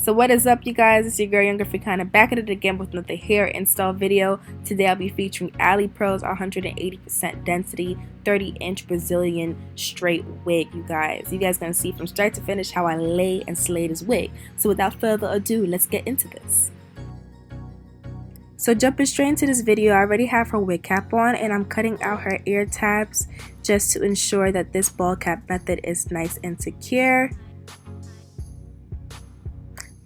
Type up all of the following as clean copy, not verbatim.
So what is up, you guys? It's your girl Younger Kind of back at it again with another hair install video. Today I'll be featuring Aliexpress 180% density 30-inch Brazilian straight wig, you guys. You guys gonna see from start to finish how I lay and slay this wig. So without further ado, let's get into this. So jumping straight into this video, I already have her wig cap on and I'm cutting out her ear tabs just to ensure that this ball cap method is nice and secure.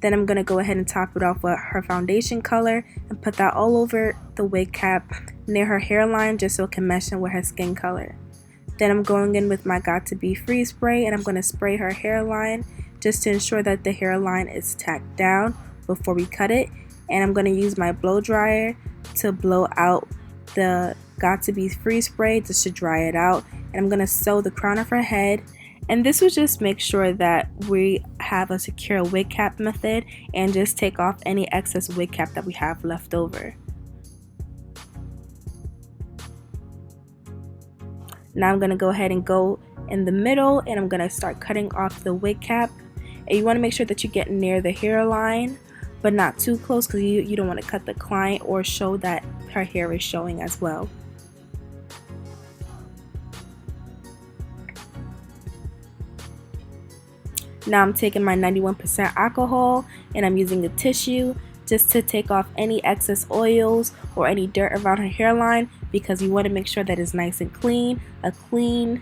Then I'm going to go ahead and top it off with her foundation color and put that all over the wig cap near her hairline just so it can mesh in with her skin color. Then I'm going in with my Got To Be Free spray and I'm going to spray her hairline just to ensure that the hairline is tacked down before we cut it. And I'm going to use my blow dryer to blow out the Got To Be Free spray just to dry it out. And I'm going to sew the crown of her head. And this will just make sure that we have a secure wig cap method and just take off any excess wig cap that we have left over. Now I'm going to go ahead and go in the middle and I'm going to start cutting off the wig cap. And you want to make sure that you get near the hairline, but not too close because you don't want to cut the client or show that her hair is showing as well. Now I'm taking my 91% alcohol and I'm using a tissue just to take off any excess oils or any dirt around her hairline because you want to make sure that it's nice and clean. A clean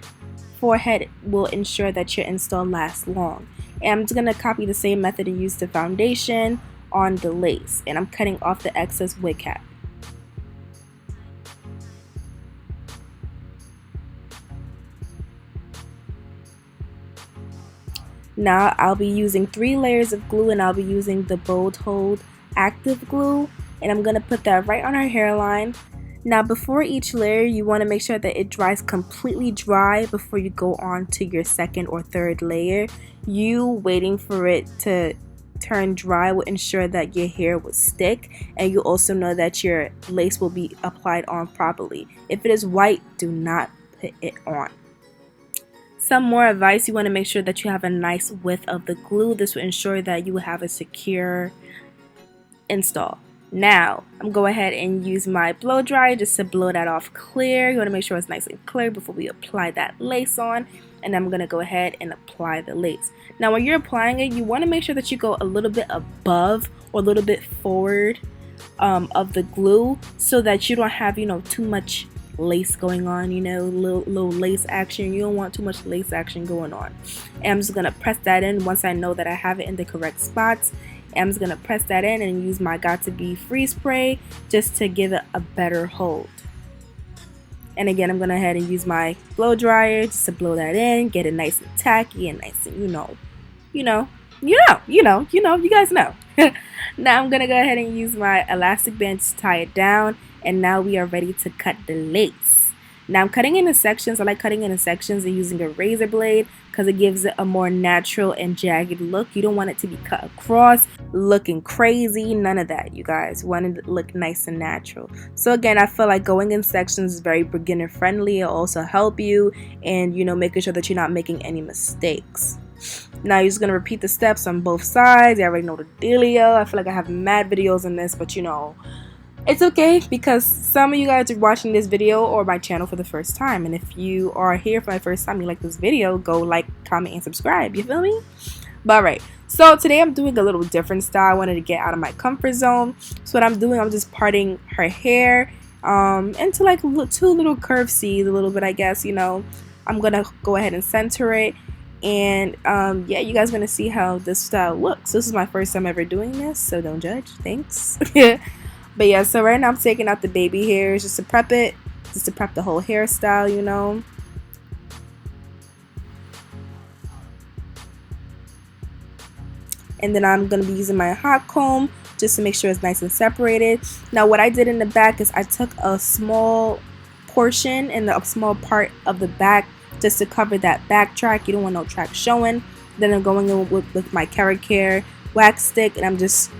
forehead will ensure that your install lasts long. And I'm just going to copy the same method and use the foundation on the lace, and I'm cutting off the excess wig cap. Now I'll be using 3 layers of glue and I'll be using the Bold Hold active glue and I'm going to put that right on her hairline. Now before each layer you want to make sure that it dries completely dry before you go on to your second or third layer. You waiting for it to turn dry will ensure that your hair will stick, and you also know that your lace will be applied on properly. If it is white, do not put it on. Some more advice: you want to make sure that you have a nice width of the glue. This will ensure that you will have a secure install. Now I'm going to go ahead and use my blow dryer just to blow that off clear. You want to make sure it's nice and clear before we apply that lace on, and I'm going to go ahead and apply the lace. Now when you're applying it, you want to make sure that you go a little bit above or a little bit forward of the glue so that you don't have too much lace going on, little lace action. You don't want too much lace action going on. And I'm just gonna press that in once I know that I have it in the correct spots. And I'm just gonna press that in and use my Got To Be Free spray just to give it a better hold. And again, I'm gonna head and use my blow dryer just to blow that in, get it nice and tacky and nice and you guys know. Now I'm gonna go ahead and use my elastic band to tie it down. And now we are ready to cut the lace. Now I'm cutting into sections. I like cutting into sections and using a razor blade because it gives it a more natural and jagged look. You don't want it to be cut across, looking crazy. None of that, you guys. You want it to look nice and natural. So again, I feel like going in sections is very beginner friendly. It'll also help you and making sure that you're not making any mistakes. Now you're just going to repeat the steps on both sides. You already know the dealio. I feel like I have mad videos in this, but it's okay because some of you guys are watching this video or my channel for the first time, and if you are here for my first time, you like this video, go like, comment, and subscribe. You feel me? But alright, so today I'm doing a little different style. I wanted to get out of my comfort zone. So what I'm doing, I'm just parting her hair into like 2 little curved C's, a little bit, I guess. I'm gonna go ahead and center it, and yeah, you guys are gonna see how this style looks. This is my first time ever doing this, so don't judge. Thanks. But yeah, so right now I'm taking out the baby hairs just to prep it, just to prep the whole hairstyle, And then I'm going to be using my hot comb just to make sure it's nice and separated. Now what I did in the back is I took a small portion and a small part of the back just to cover that back track. You don't want no track showing. Then I'm going in with my carrot care wax stick and I'm just,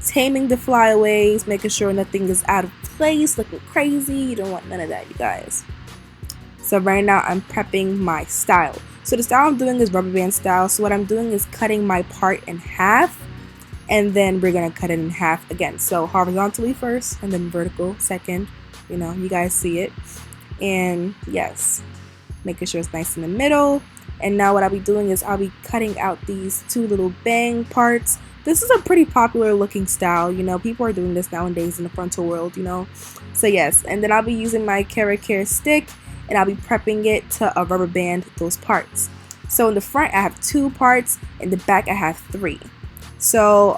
taming the flyaways, making sure nothing is out of place, looking crazy. You don't want none of that, you guys. So right now I'm prepping my style. So the style I'm doing is rubber band style. So what I'm doing is cutting my part in half, and then we're gonna cut it in half again. So horizontally first, and then vertical second. You know, you guys see it. And yes, making sure it's nice in the middle. And now what I'll be doing is I'll be cutting out these two little bang parts. This is a pretty popular looking style, you know, people are doing this nowadays in the frontal world, you know. So yes, and then I'll be using my Care stick, and I'll be prepping it to a rubber band those parts. So in the front I have 2 parts, in the back I have 3. So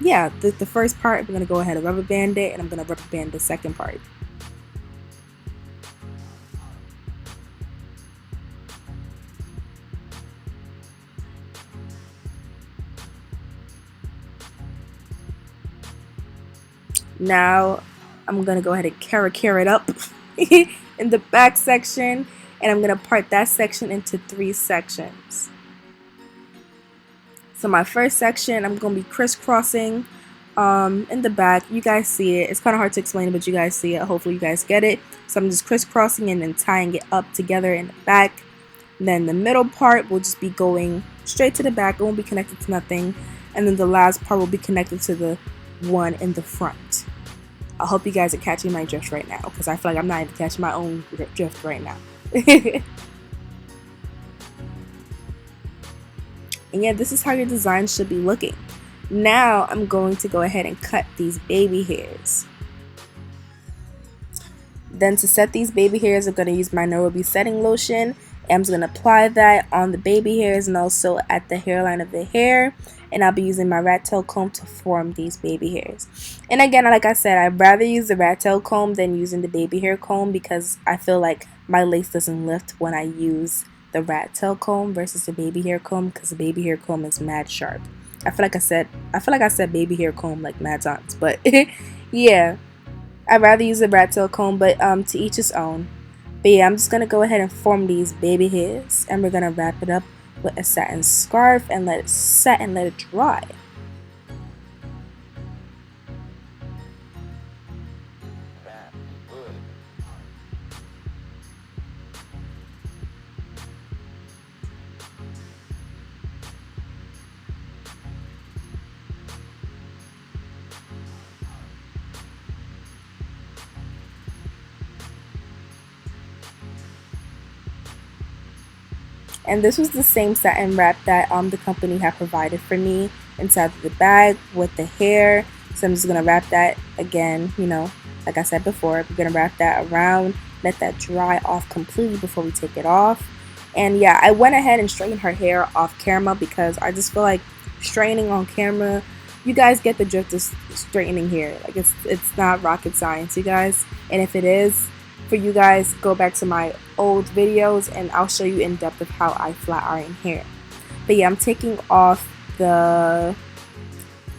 yeah, the first part I'm gonna go ahead and rubber band it, and I'm gonna rubber band the second part. Now I'm gonna go ahead and care it up in the back section, and I'm gonna part that section into 3 sections. So my first section, I'm gonna be crisscrossing in the back. You guys see it. It's kind of hard to explain, but you guys see it. Hopefully you guys get it. So I'm just crisscrossing and then tying it up together in the back. Then the middle part will just be going straight to the back. It won't be connected to nothing. And then the last part will be connected to the one in the front. I hope you guys are catching my drift right now, because I feel like I'm not even catching my own drift right now. And yeah, this is how your design should be looking. Now I'm going to go ahead and cut these baby hairs. Then to set these baby hairs, I'm going to use my Nairobi setting lotion. I'm just going to apply that on the baby hairs and also at the hairline of the hair. And I'll be using my rat tail comb to form these baby hairs. And again, like I said, I'd rather use the rat tail comb than using the baby hair comb, because I feel like my lace doesn't lift when I use the rat tail comb versus the baby hair comb, because the baby hair comb is mad sharp. I feel like I said baby hair comb like mad times, but yeah, I'd rather use the rat tail comb, but to each his own. But yeah, I'm just gonna go ahead and form these baby hairs, and we're gonna wrap it up with a satin scarf and let it set and let it dry. And this was the same satin wrap that the company had provided for me inside of the bag with the hair. So I'm just gonna wrap that again, you know, like I said before, we're gonna wrap that around, let that dry off completely before we take it off. And yeah, I went ahead and straightened her hair off camera, because I just feel like straightening on camera, you guys get the drift of straightening hair. Like it's not rocket science, you guys. And if it is, for you guys, go back to my old videos and I'll show you in depth of how I flat iron hair. But yeah, I'm taking off the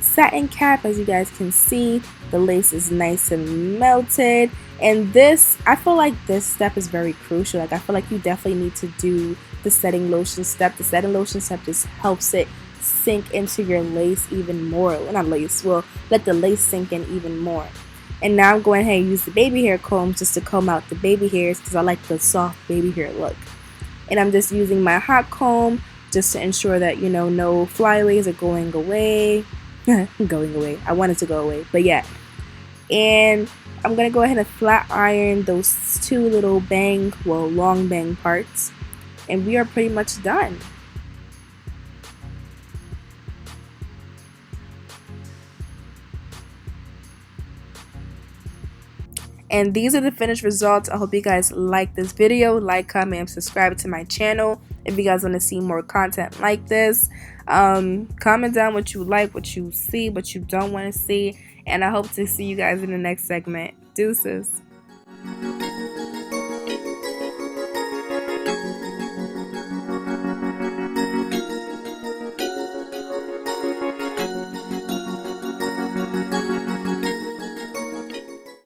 satin cap. As you guys can see, the lace is nice and melted. And this, I feel like this step is very crucial. Like I feel like you definitely need to do the setting lotion step. The setting lotion step just helps it sink into your lace even more. Well, not lace, well, let the lace sink in even more. And now I'm going ahead and use the baby hair comb just to comb out the baby hairs, because I like the soft baby hair look. And I'm just using my hot comb just to ensure that, you know, no flyaways are going away. Going away. I want it to go away, but yeah. And I'm going to go ahead and flat iron those 2 little bang, well, long bang parts. And we are pretty much done. And these are the finished results. I hope you guys like this video. Like, comment, and subscribe to my channel if you guys want to see more content like this. Comment down what you like, what you see, what you don't want to see. And I hope to see you guys in the next segment. Deuces.